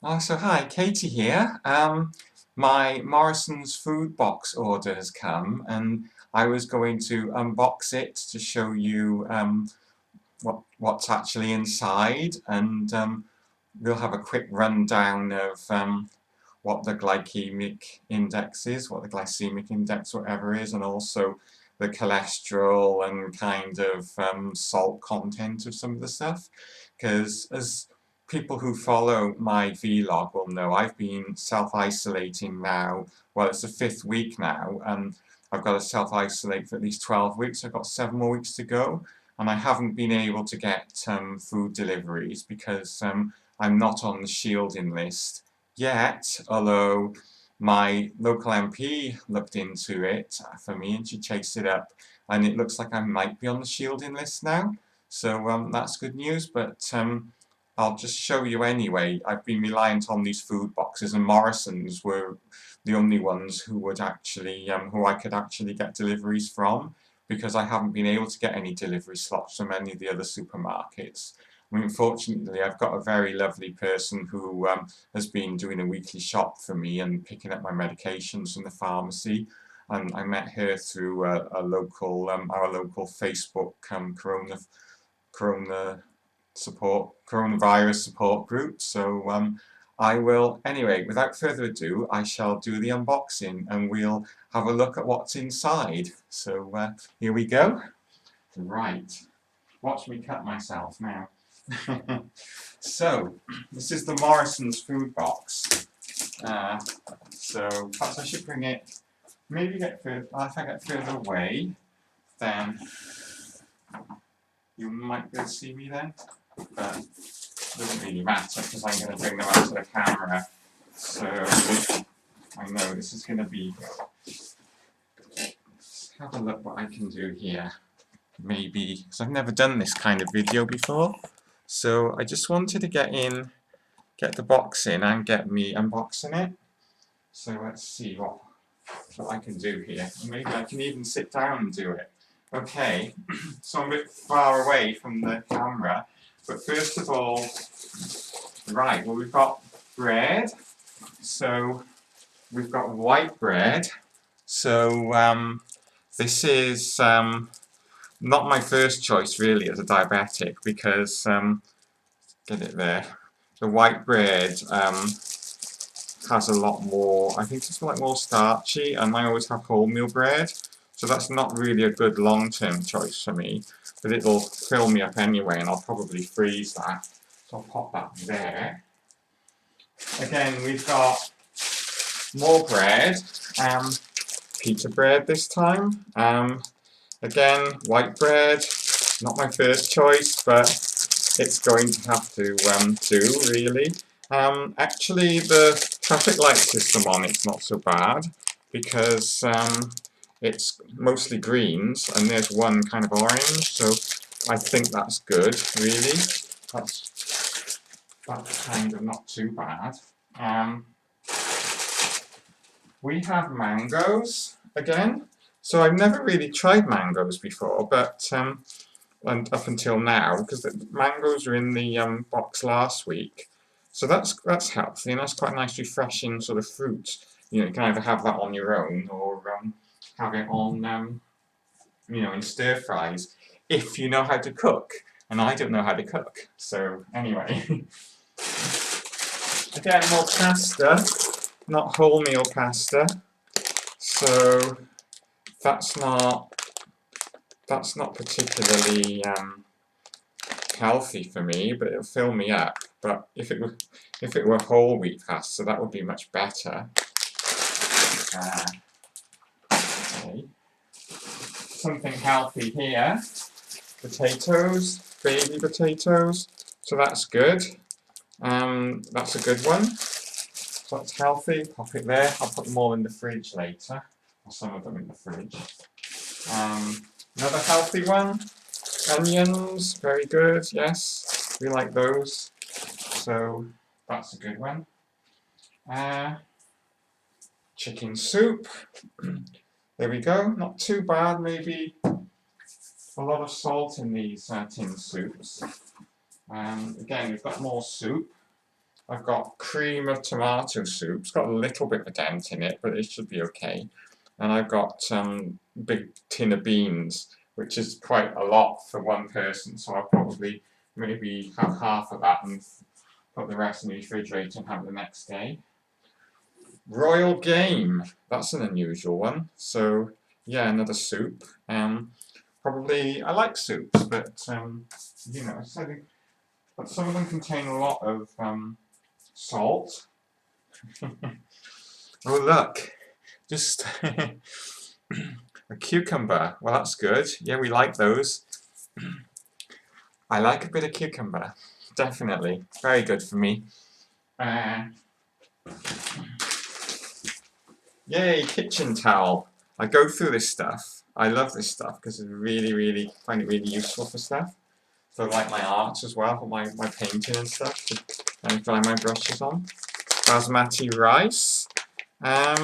So hi, Katie here. My Morrison's food box order has come, and I was going to unbox it to show you what's actually inside, and we'll have a quick rundown of what the glycemic index is, what the glycemic index, whatever is, and also the cholesterol and kind of salt content of some of the stuff. Because as people who follow my vlog will know, I've been self-isolating now. Well, it's the 5th week now, and I've got to self-isolate for at least 12 weeks. I've got 7 more weeks to go, and I haven't been able to get food deliveries because I'm not on the shielding list yet, although my local MP looked into it for me and she chased it up, and it looks like I might be on the shielding list now. So that's good news, but I'll just show you anyway. I've been reliant on these food boxes, and Morrisons were the only ones who would actually, who I could actually get deliveries from, because I haven't been able to get any delivery slots from any of the other supermarkets. I mean, fortunately, I've got a very lovely person who has been doing a weekly shop for me and picking up my medications from the pharmacy. And I met her through a local, our local Facebook coronavirus support group. So I will, anyway, without further ado, I shall do the unboxing and we'll have a look at what's inside. So here we go. Right, watch me cut myself now. So, this is the Morrison's food box. So, perhaps I should bring it, maybe get further, if I get further away, then you might be able to see me then. But it doesn't really matter because I'm going to bring them out to the camera. So, I know this is going to be. Let's have a look what I can do here. Maybe, because I've never done this kind of video before. So, I just wanted to get the box in and get me unboxing it. So let's see what I can do here. Maybe I can even sit down and do it. Okay, so I'm a bit far away from the camera, but first of all, right, well we've got bread. So we've got white bread. So this is not my first choice really as a diabetic because, get it there, the white bread has a lot more, I think it's like more starchy, and I always have wholemeal bread, so that's not really a good long-term choice for me, but it'll fill me up anyway and I'll probably freeze that, so I'll pop that there. Again, we've got more bread, pita bread this time, again, white bread, not my first choice, but it's going to have to do, really. Actually, the traffic light system on it's not so bad because it's mostly greens and there's one kind of orange, so I think that's good, really. That's kind of not too bad. We have mangoes again. So I've never really tried mangoes before, but and up until now, because the mangoes were in the box last week. So that's healthy and that's quite a nice refreshing sort of fruit. You know, you can either have that on your own or have it on, you know, in stir fries if you know how to cook. And I don't know how to cook. So anyway, again more pasta, not wholemeal pasta. So that's not particularly healthy for me, but it'll fill me up. But if it were whole wheat pasta, that would be much better. Okay. Something healthy here. Potatoes, baby potatoes. So that's good. That's a good one. So that's healthy. Pop it there. I'll put them all in the fridge later, or some of them in the fridge. Another healthy one. Onions, very good, yes, we like those, so that's a good one. Chicken soup, there we go, not too bad, maybe a lot of salt in these tin soups. Again, we've got more soup, I've got cream of tomato soup. It's got a little bit of a dent in it, but it should be okay. And I've got big tin of beans, which is quite a lot for one person. So I'll probably maybe have half of that and put the rest in the refrigerator and have it the next day. Royal game. That's an unusual one. So yeah, another soup. Probably I like soups, but you know, but some of them contain a lot of salt. Oh look, just a cucumber. Well, that's good. Yeah, we like those. I like a bit of cucumber, definitely. Very good for me. Yay, kitchen towel. I go through this stuff. I love this stuff because it's really find it really useful for stuff. For like my art as well, for my painting and stuff. And dry my brushes on. Basmati rice. Now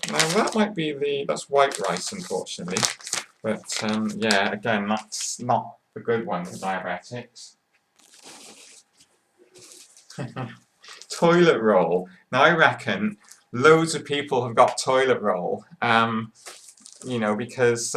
that might be that's white rice, unfortunately. But yeah, again, that's not a good one for diabetics. Toilet roll. Now I reckon loads of people have got toilet roll. You know, because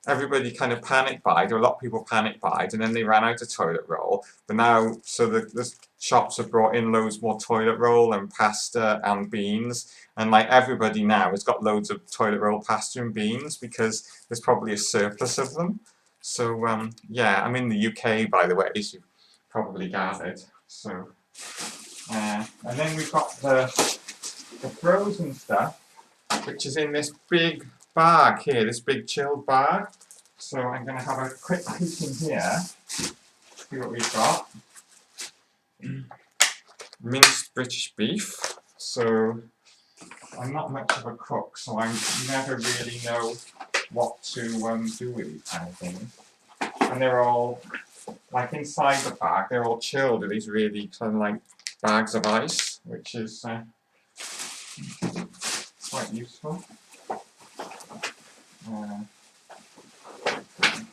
everybody kind of panic buyed, or a lot of people panic buyed, and then they ran out of toilet roll. But now, so the shops have brought in loads more toilet roll and pasta and beans, and like everybody now has got loads of toilet roll, pasta and beans because there's probably a surplus of them. So yeah, I'm in the UK, by the way, as you've probably gathered. So and then we've got the frozen stuff, which is in this big bag here, this big chilled bag. So I'm going to have a quick peek in here, see what we've got. Minced British beef. So I'm not much of a cook, so I never really know what to do with these kind of things. And they're all, like inside the bag, they're all chilled with these really kind of like bags of ice, which is quite useful.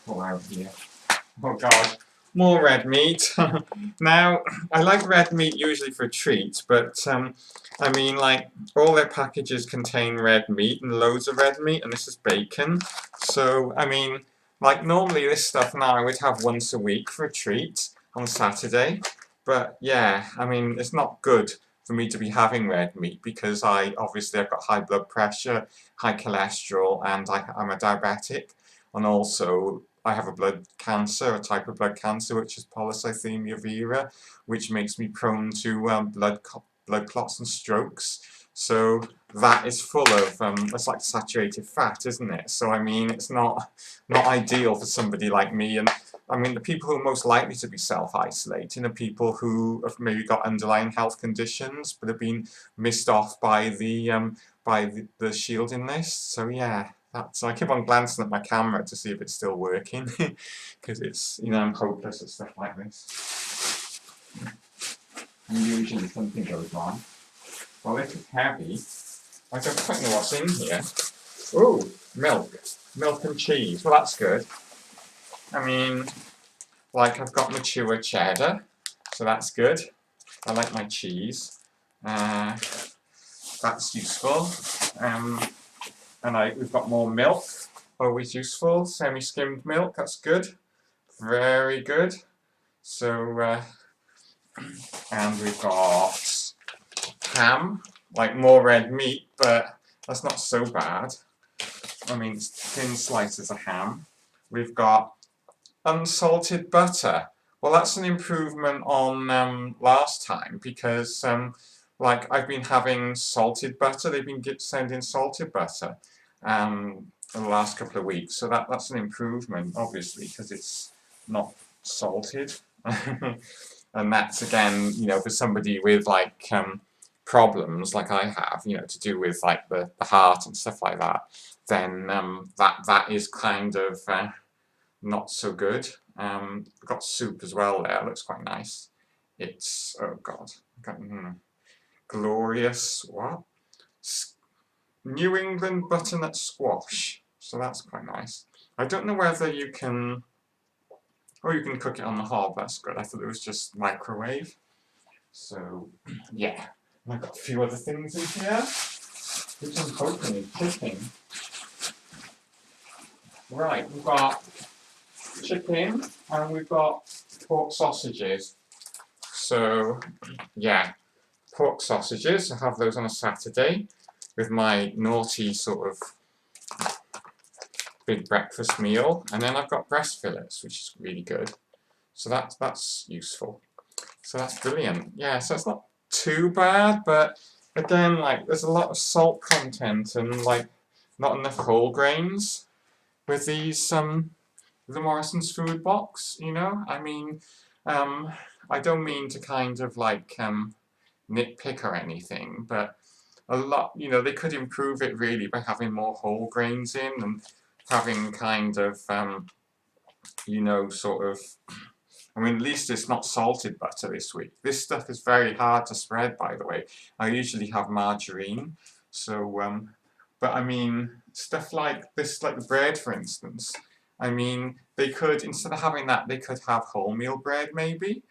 Pull out here. Oh god, more red meat. Now, I like red meat usually for treats, but I mean, like, all their packages contain red meat and loads of red meat, and this is bacon. So, I mean, like, normally this stuff now I would have once a week for a treat on Saturday. But yeah, I mean, it's not good for me to be having red meat because obviously I've got high blood pressure, high cholesterol, and I'm a diabetic. And also, I have a blood cancer, a type of blood cancer, which is polycythemia vera, which makes me prone to blood clots and strokes. So that is full of, it's like saturated fat, isn't it? So I mean, it's not ideal for somebody like me. And I mean, the people who are most likely to be self-isolating are people who have maybe got underlying health conditions, but have been missed off by the shielding list. So yeah. So I keep on glancing at my camera to see if it's still working, because it's, you know, I'm hopeless at stuff like this. And usually something goes wrong. Well, this is heavy. I don't quite know what's in here. Oh, milk and cheese. Well, that's good. I mean, like I've got mature cheddar, so that's good. I like my cheese. That's useful. And we've got more milk, always useful. Semi-skimmed milk, that's good. Very good. So, and we've got ham, like more red meat, but that's not so bad. I mean, it's thin slices of ham. We've got unsalted butter. Well, that's an improvement on last time because like I've been having salted butter. They've been sending salted butter in the last couple of weeks. So that's an improvement, obviously, because it's not salted. And that's, again, you know, for somebody with like problems like I have, you know, to do with like the heart and stuff like that, then that is kind of not so good. We've got soup as well there, looks quite nice. It's, oh god, glorious, what? New England butternut squash. So that's quite nice. I don't know whether you can, oh, you can cook it on the hob, that's good. I thought it was just microwave. So yeah, and I've got a few other things in here, which I'm hoping is chicken. Right, we've got chicken and we've got pork sausages. So yeah, pork sausages, I have those on a Saturday with my naughty sort of big breakfast meal, and then I've got breast fillets, which is really good. So that's useful. So that's brilliant. Yeah, so it's not too bad, but again, like there's a lot of salt content and like not enough whole grains with these the Morrison's food box, you know? I mean, I don't mean to kind of like nitpick or anything, but a lot, you know, they could improve it really by having more whole grains in and having kind of, you know, sort of, I mean, at least it's not salted butter this week. This stuff is very hard to spread, by the way. I usually have margarine, so, but I mean, stuff like this, like the bread, for instance, I mean, they could, instead of having that, they could have wholemeal bread, maybe.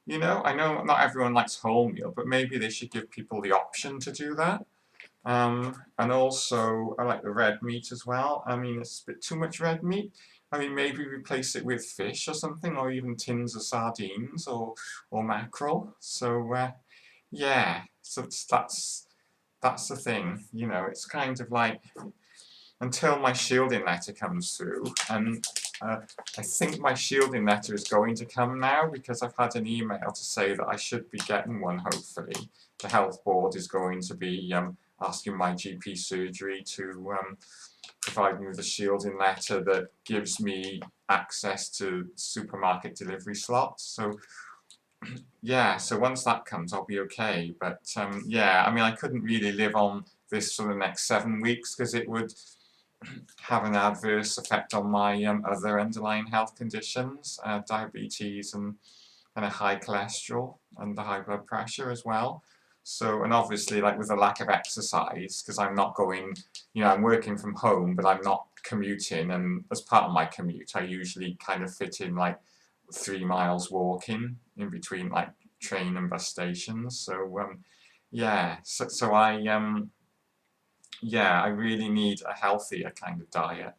You know, I know not everyone likes wholemeal, but maybe they should give people the option to do that. And also, I like the red meat as well. I mean, it's a bit too much red meat. I mean, maybe replace it with fish or something, or even tins of sardines or mackerel. So, yeah, so that's the thing. You know, it's kind of like until my shielding letter comes through, and I think my shielding letter is going to come now because I've had an email to say that I should be getting one, hopefully. The health board is going to be asking my GP surgery to provide me with a shielding letter that gives me access to supermarket delivery slots. So yeah, so once that comes, I'll be okay. But yeah, I mean, I couldn't really live on this for the next 7 weeks because it would have an adverse effect on my other underlying health conditions, diabetes and a high cholesterol and the high blood pressure as well. So, and obviously, like with the lack of exercise, because I'm not going, you know, I'm working from home, but I'm not commuting. And as part of my commute, I usually kind of fit in like 3 miles walking in between like train and bus stations. So, yeah, so yeah, I really need a healthier kind of diet.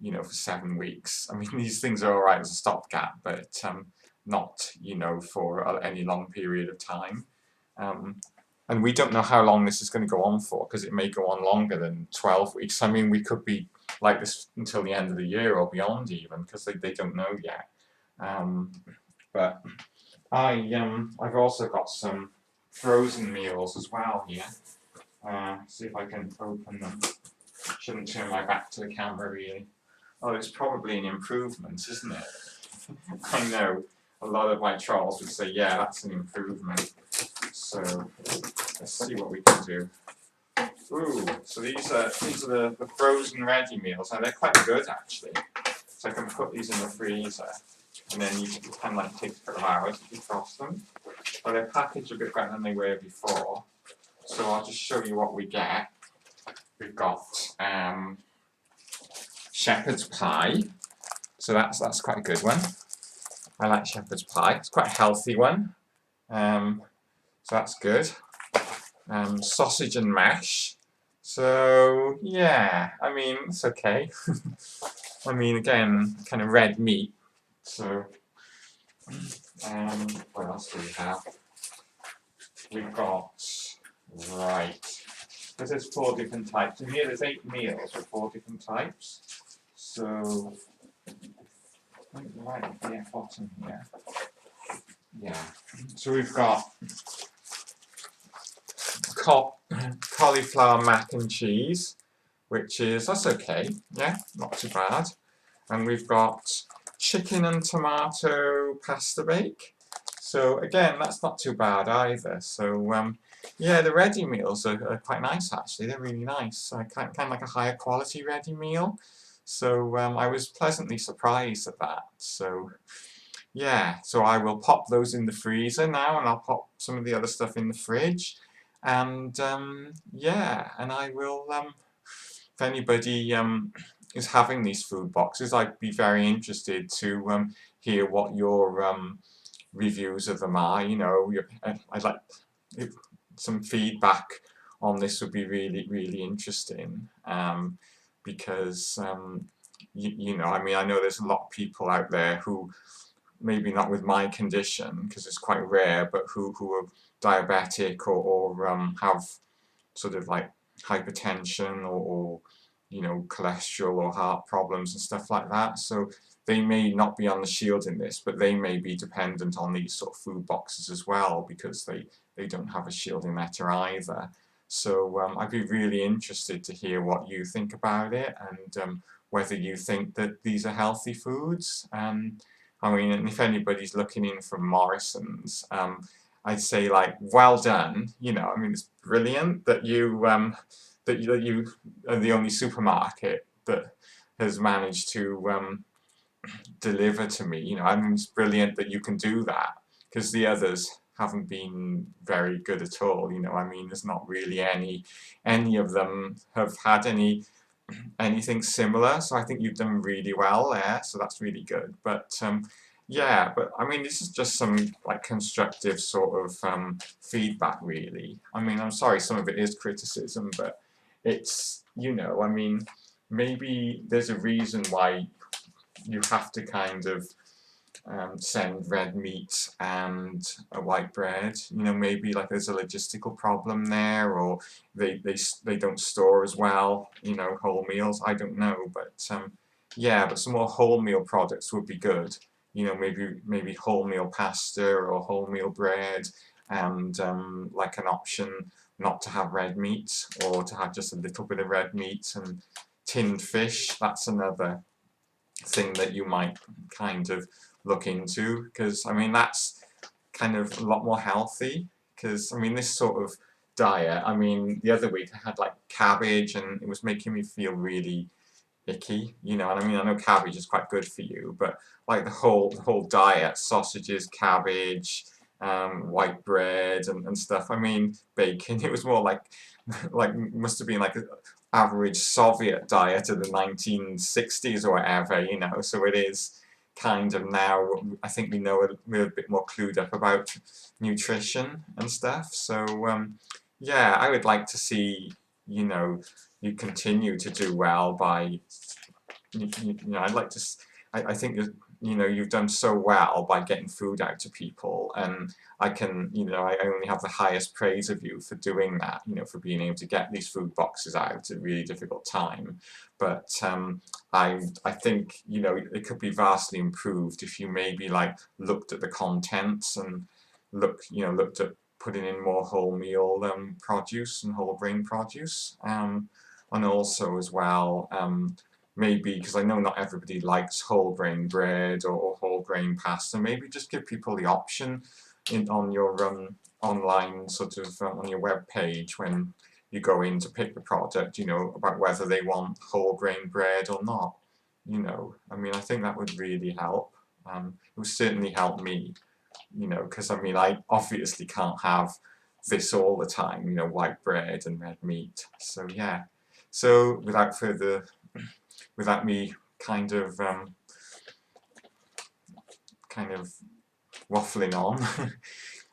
You know, for 7 weeks. I mean, these things are all right as a stopgap, but not, you know, for any long period of time. And we don't know how long this is going to go on for, because it may go on longer than 12 weeks. I mean, we could be like this until the end of the year or beyond even, because they don't know yet. But I've also got some frozen meals as well here. See if I can open them. Shouldn't turn my back to the camera really. Oh, it's probably an improvement, isn't it? I know a lot of my trolls would say, yeah, that's an improvement. So let's see what we can do. Ooh, so these are the frozen ready meals. Now they're quite good actually. So I can put these in the freezer, and then you can like take a couple of hours to defrost them. But they're packaged a bit better than they were before. So I'll just show you what we get. We've got shepherd's pie. So that's quite a good one. I like shepherd's pie. It's quite a healthy one. So that's good. Sausage and mash. So yeah, I mean it's okay. I mean again, kind of red meat. So what else do we have? We've got there's 4 different types. In here there's 8 meals with 4 different types. So right at the bottom here. Yeah. So we've got cauliflower mac and cheese, that's okay. Yeah, not too bad. And we've got chicken and tomato pasta bake. So again, that's not too bad either. So yeah, the ready meals are quite nice actually. They're really nice. Kind of like a higher quality ready meal. So I was pleasantly surprised at that. So yeah, so I will pop those in the freezer now, and I'll pop some of the other stuff in the fridge. And yeah, and I will, if anybody is having these food boxes, I'd be very interested to hear what your reviews of them are. You know, I'd like some feedback on this would be really interesting, because you know, I mean, I know there's a lot of people out there who maybe not with my condition because it's quite rare, but who are diabetic or have sort of like hypertension or you know, cholesterol or heart problems and stuff like that. So they may not be on the shield in this, but they may be dependent on these sort of food boxes as well because they don't have a shielding letter either. So I'd be really interested to hear what you think about it and whether you think that these are healthy foods. I mean, and if anybody's looking in from Morrisons, I'd say like, well done. You know, I mean, it's brilliant that you that you are the only supermarket that has managed to deliver to me. You know, I mean, it's brilliant that you can do that because the others haven't been very good at all. You know, I mean, there's not really any of them have had anything similar. So I think you've done really well there. So that's really good. But yeah, but I mean, this is just some like constructive sort of feedback, really. I mean, I'm sorry, some of it is criticism, but it's, you know, I mean, maybe there's a reason why you have to kind of send red meat and a white bread. You know, maybe like there's a logistical problem there, or they don't store as well. You know, whole meals. I don't know, but yeah, but some more wholemeal products would be good. You know, maybe wholemeal pasta or wholemeal bread, and like an option not to have red meat or to have just a little bit of red meat and tinned fish. That's another thing that you might kind of look into because I mean that's kind of a lot more healthy because I mean this sort of diet, I mean the other week I had like cabbage and it was making me feel really icky, you know, and I mean I know cabbage is quite good for you, but like the whole diet, sausages, cabbage, white bread and stuff, I mean bacon, it was more like like must have been like a average Soviet diet of the 1960s or whatever, you know, so it is kind of now, I think we're a bit more clued up about nutrition and stuff, so yeah, I would like to see, you know, you continue to do well by, you know, I'd like to, I think, you know, you've done so well by getting food out to people, and I can, you know, I only have the highest praise of you for doing that, you know, for being able to get these food boxes out at a really difficult time. But I think, you know, it could be vastly improved if you maybe like looked at the contents and looked at putting in more wholemeal produce and whole grain produce, and also as well. Maybe, because I know not everybody likes whole grain bread or whole grain pasta, maybe just give people the option on your online sort of on your web page when you go in to pick the product, you know, about whether they want whole grain bread or not. You know, I mean, I think that would really help. It would certainly help me, you know, because I mean, I obviously can't have this all the time, you know, white bread and red meat. So yeah. So without me kind of waffling on,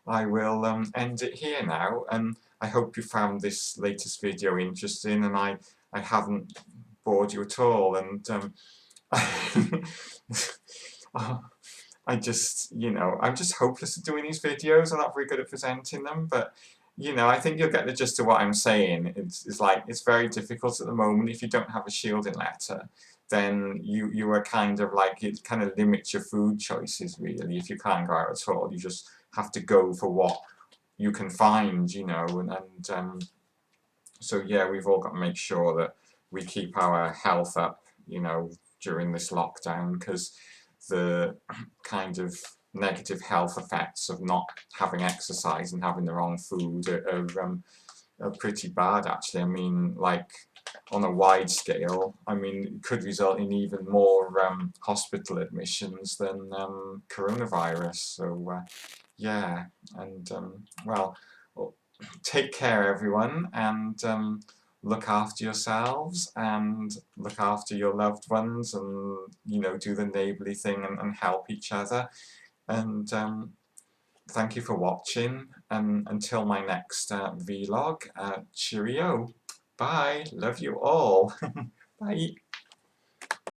I will end it here now, and I hope you found this latest video interesting and I haven't bored you at all, and I just, you know, I'm just hopeless at doing these videos. I'm not very good at presenting them, but you know, I think you'll get the gist of what I'm saying. It's like, it's very difficult at the moment. If you don't have a shielding letter, then you are kind of like, it kind of limits your food choices, really. If you can't go out at all, you just have to go for what you can find, you know, and so yeah, we've all got to make sure that we keep our health up, you know, during this lockdown, because the kind of negative health effects of not having exercise and having the wrong food are pretty bad, actually. I mean, like, on a wide scale, I mean, it could result in even more hospital admissions than coronavirus. So, yeah, and well, take care, everyone, and look after yourselves and look after your loved ones, and you know, do the neighbourly thing and help each other. And thank you for watching, and until my next vlog, cheerio. Bye. Love you all. Bye.